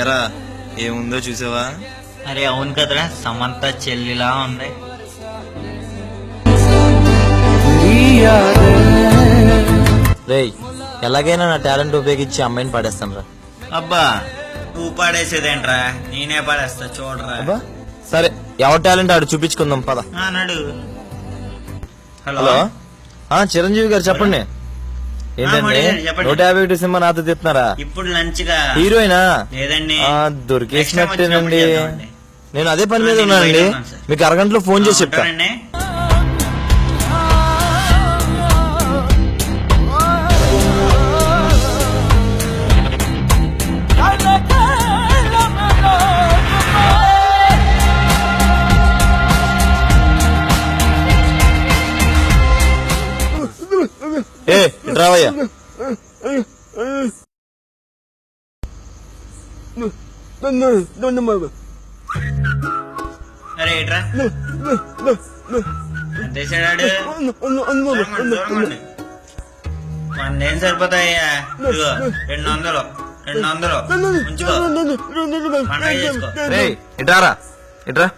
ఎరా ఏముందో చూసావా? అరే అవును కదరా, సమంత చెల్లిలా ఉంది. రేయ్, ఎలాగైనా నా టాలెంట్ ఉపయోగించి అమ్మాయిని పడేస్తాను రా. అబ్బా నువ్వు పాడేసేదేంట్రా, నేనే పాడేస్తా చూడరా. సరే, ఎవరి టాలెంట్ ఆడు చూపించుకుందాం పద. నడు. హలో చిరంజీవి గారు చెప్పండి. ఏంటండి చెప్పండి. 151 సినిమా నాతో చెప్తున్నారా? ఇప్పుడు లంచ్ గా హీరోయినా? లేదండి, దొరికేసినట్టేనండి. నేను అదే పని మీద ఉన్నానండి. మీకు అరగంటలో ఫోన్ చేసి చెప్తా. ఏ రావయ్యా. అరే ఇట్రా. ఎంత వేసాడు? 100 ఏం సరిపోతాయ్యా? ఇదిగో 200 ఉంచుకో. పండగ చేసుకో. ఇట్రారా, ఇట్రా.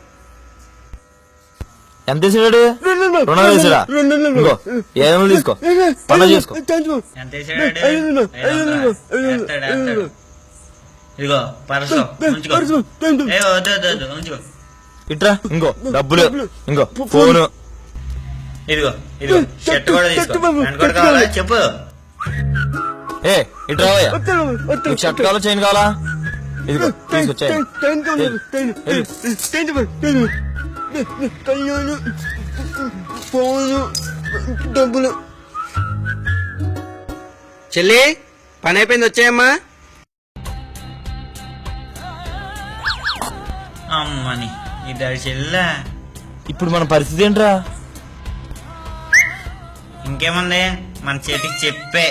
ఎంత వేసాడు? 200 వేసాడా? ఇంకో 700 తీసుకో, పండుగ చేసుకో. ఎంత వేసాడు? 500. ఇదిగో పరసు ఉంచుకో. వద్దు ఉంచుకో. ఇట్రా, ఇంకో డబ్బులు, ఇంకో ఫోను. ఇదిగో షర్ట్ కూడా తీసుకో. ప్యాంట్ కూడా కావాలా చెప్పు. ఇట్రావయ్యా. నీకు షర్ట్ కావాలా, చైన్ కావాలా? ఇదిగో తీసుకో చైన్. చెల్లి పని అయిపోయింది, వచ్చాయమ్మా. అమ్మని ఇద్దరు చెల్లా. ఇప్పుడు మన పరిస్థితి ఏంట్రా? ఇంకేముంది, మన చేతికి చెప్పే.